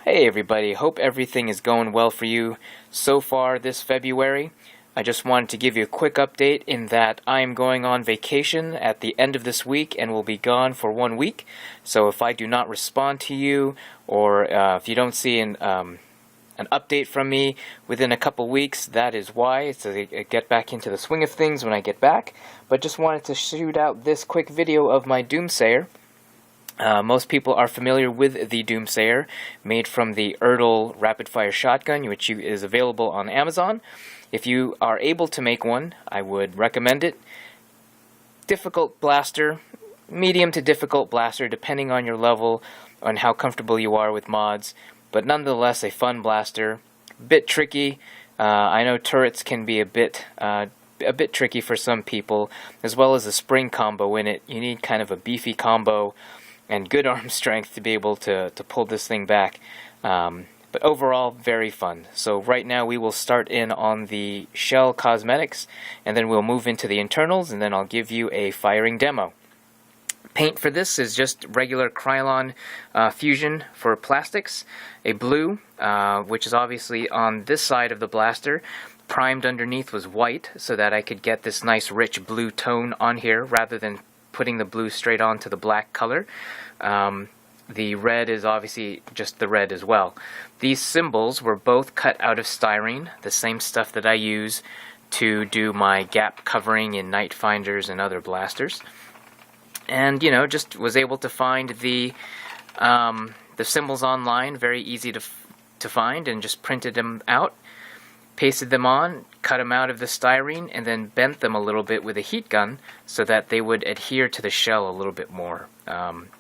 Hey everybody, hope everything is going well for you so far this February. I just wanted to give you a quick update in that I am going on vacation at the end of this week and will be gone for 1 week. So if I do not respond to you, or if you don't see an update from me within a couple weeks, that is why. So I get back into the swing of things when I get back. But just wanted to shoot out this quick video of my Doomsayer. Most people are familiar with the Doomsayer, made from the ERTL Rapid Fire Shotgun, which is available on Amazon. If you are able to make one, I would recommend it. Difficult blaster, medium to difficult blaster, depending on your level and how comfortable you are with mods, but nonetheless a fun blaster. Bit tricky. I know turrets can be a bit tricky for some people, as well as a spring combo in it. You need kind of a beefy combo and good arm strength to be able to pull this thing back. But overall, very fun. So right now we will start in on the shell cosmetics, and then we'll move into the internals, and then I'll give you a firing demo. Paint for this is just regular Krylon Fusion for plastics. A blue, which is obviously on this side of the blaster. Primed underneath was white, so that I could get this nice rich blue tone on here, rather than putting the blue straight onto the black color. The red is obviously just the red as well. These symbols were both cut out of styrene, the same stuff that I use to do my gap covering in night finders and other blasters. And just was able to find the symbols online, very easy to find, and just printed them out. Pasted them on, cut them out of the styrene, and then bent them a little bit with a heat gun so that they would adhere to the shell a little bit more.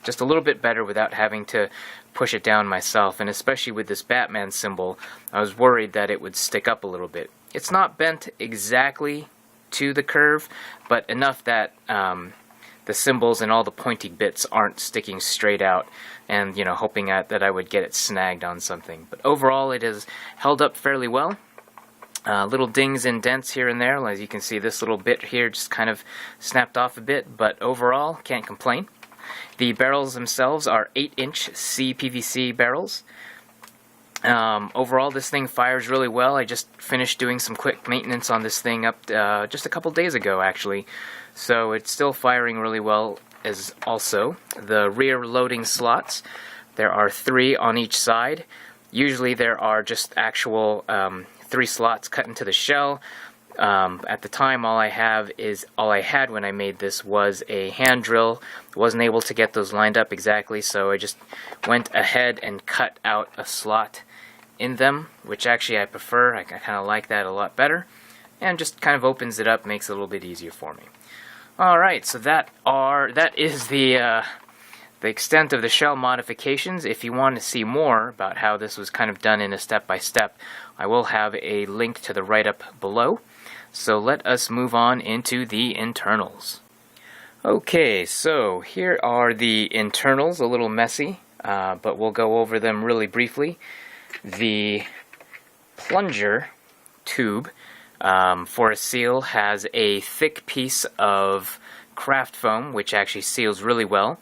Just a little bit better without having to push it down myself, and especially with this Batman symbol, I was worried that it would stick up a little bit. It's not bent exactly to the curve, but enough that the symbols and all the pointy bits aren't sticking straight out, and hoping that I would get it snagged on something. But overall it has held up fairly well. Little dings and dents here and there. As you can see, this little bit here just kind of snapped off a bit, but overall, can't complain. The barrels themselves are 8-inch CPVC barrels. Overall, this thing fires really well. I just finished doing some quick maintenance on this thing up just a couple days ago, actually. So it's still firing really well. As also, the rear loading slots, there are 3 on each side. Usually there are just actual 3 slots cut into the shell. At the time, all I had when I made this was a hand drill. Wasn't able to get those lined up exactly, so I just went ahead and cut out a slot in them, which actually I prefer. I kind of like that a lot better, and just kind of opens it up, makes it a little bit easier for me. Alright, so that is the extent of the shell modifications. If you want to see more about how this was kind of done in a step-by-step, I will have a link to the write-up below. So let us move on into the internals. Okay, so here are the internals, a little messy, but we'll go over them really briefly. The plunger tube for a seal has a thick piece of craft foam, which actually seals really well.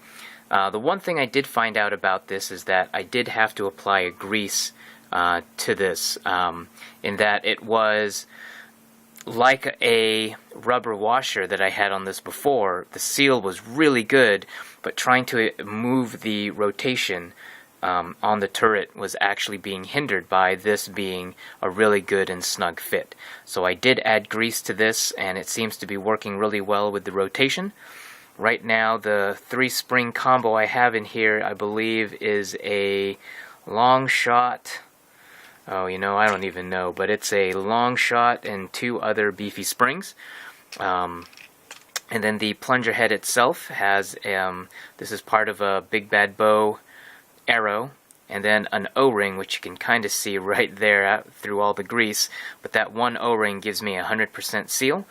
The one thing I did find out about this is that I did have to apply a grease to this, in that it was like a rubber washer that I had on this before. The seal was really good, but trying to move the rotation on the turret was actually being hindered by this being a really good and snug fit. So I did add grease to this, and it seems to be working really well with the rotation. Right now, the 3-spring combo I have in here, I believe, is a long shot. Oh, I don't even know, but it's a long shot and 2 other beefy springs. And then the plunger head itself has, this is part of a Big Bad Bow arrow, and then an O-ring, which you can kind of see right there through all the grease, but that one O-ring gives me 100% seal.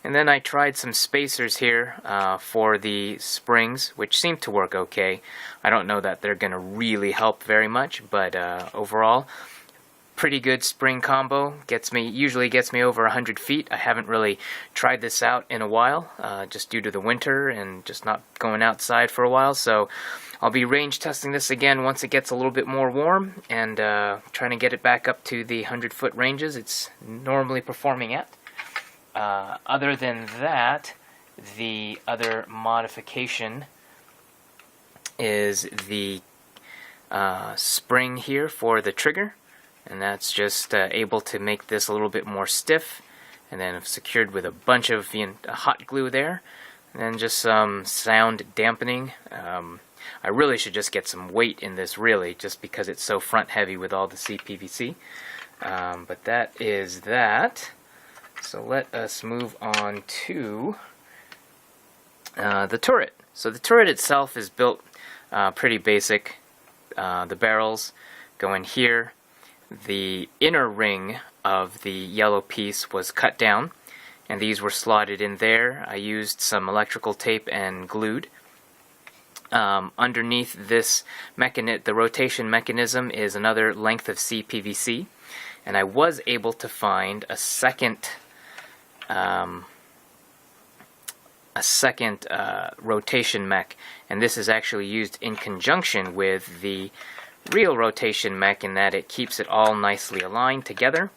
And then I tried some spacers here for the springs, which seem to work okay. I don't know that they're going to really help very much, but overall, pretty good spring combo. Usually gets me over 100 feet. I haven't really tried this out in a while, just due to the winter and just not going outside for a while. So I'll be range testing this again once it gets a little bit more warm, and trying to get it back up to the 100-foot ranges it's normally performing at. Other than that, the other modification is the spring here for the trigger, and that's just able to make this a little bit more stiff, and then I've secured with a bunch of hot glue there, and then just some sound dampening. I really should just get some weight in this, really, just because it's so front heavy with all the CPVC. But that is that. So let us move on to the turret. So the turret itself is built pretty basic. The barrels go in here. The inner ring of the yellow piece was cut down, and these were slotted in there. I used some electrical tape and glued. Underneath this the rotation mechanism is another length of CPVC, and I was able to find a second rotation mech, and this is actually used in conjunction with the real rotation mech in that it keeps it all nicely aligned together.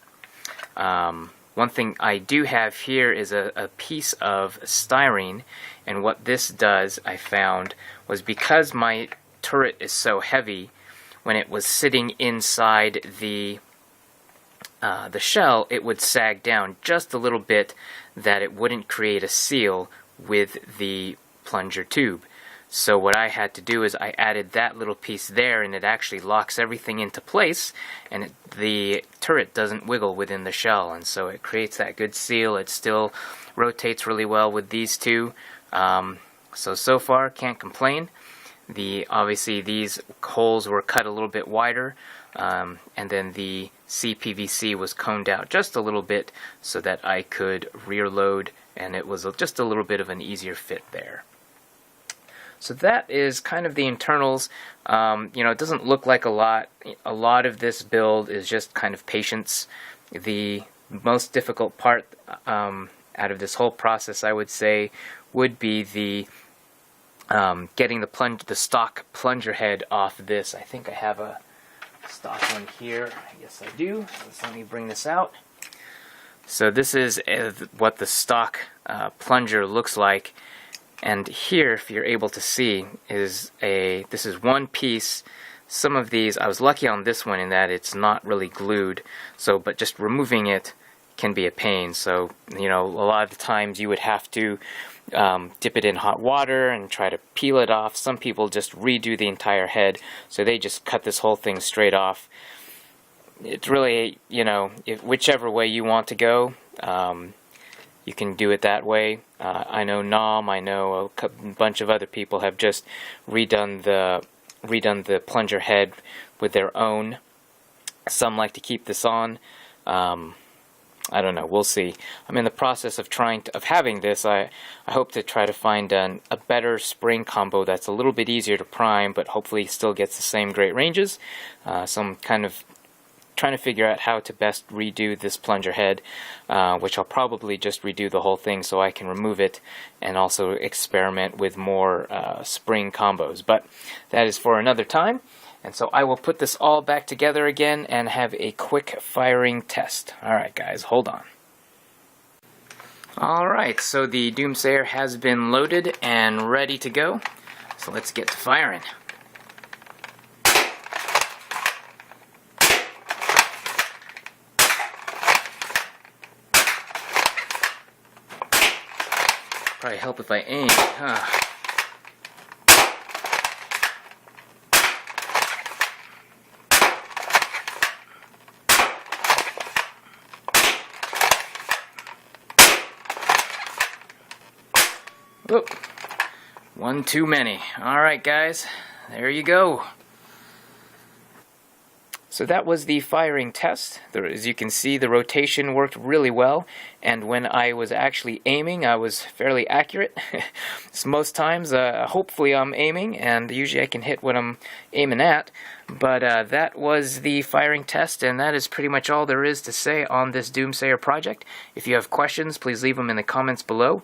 One thing I do have here is a piece of styrene, and what this does, I found, was because my turret is so heavy, when it was sitting inside the shell, it would sag down just a little bit, that it wouldn't create a seal with the plunger tube. So what I had to do is I added that little piece there, and it actually locks everything into place, and the turret doesn't wiggle within the shell, and so it creates that good seal. It still rotates really well with these two. So far, can't complain. Obviously these holes were cut a little bit wider, and then the CPVC was coned out just a little bit so that I could rear load, and it was just a little bit of an easier fit there. So that is kind of the internals. It doesn't look like a lot. A lot of this build is just kind of patience. The most difficult part out of this whole process, I would say, would be the getting the stock plunger head off this. I think I have a stock one here. Yes, I do. So let me bring this out. So this is what the stock plunger looks like. And here, if you're able to see, this is one piece. Some of these, I was lucky on this one in that it's not really glued. But just removing it can be a pain. So, a lot of the times you would have to dip it in hot water and try to peel it off. Some people just redo the entire head, so they just cut this whole thing straight off. It's really, whichever way you want to go, you can do it that way. I know I know a bunch of other people have just redone the plunger head with their own. Some like to keep this on. I don't know. We'll see. I'm in the process of having this. I hope to try to find a better spring combo that's a little bit easier to prime, but hopefully still gets the same great ranges. So I'm kind of trying to figure out how to best redo this plunger head, which I'll probably just redo the whole thing so I can remove it and also experiment with more spring combos. But that is for another time. And so I will put this all back together again and have a quick firing test. Alright guys, hold on. Alright, so the Doomsayer has been loaded and ready to go. So let's get to firing. Probably help if I aim, huh? Whoop. One too many. Alright guys, there you go. So that was the firing test. As you can see, the rotation worked really well, and when I was actually aiming, I was fairly accurate. So most times, hopefully I'm aiming, and usually I can hit what I'm aiming at. But that was the firing test, and that is pretty much all there is to say on this Doomsayer project. If you have questions, please leave them in the comments below.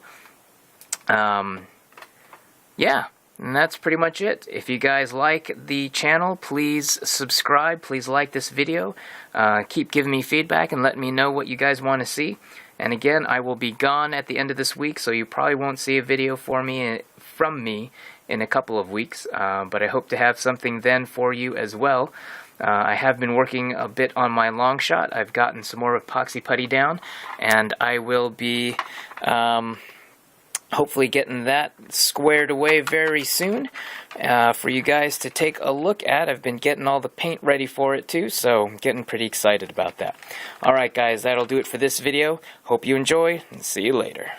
Yeah. And that's pretty much it. If you guys like the channel, please subscribe. Please like this video. Keep giving me feedback and letting me know what you guys want to see. And again, I will be gone at the end of this week, so you probably won't see a video from me in a couple of weeks. But I hope to have something then for you as well. I have been working a bit on my long shot. I've gotten some more epoxy putty down, and I will be hopefully getting that squared away very soon for you guys to take a look at. I've been getting all the paint ready for it too, so I'm getting pretty excited about that. Alright guys, that'll do it for this video. Hope you enjoy, and see you later.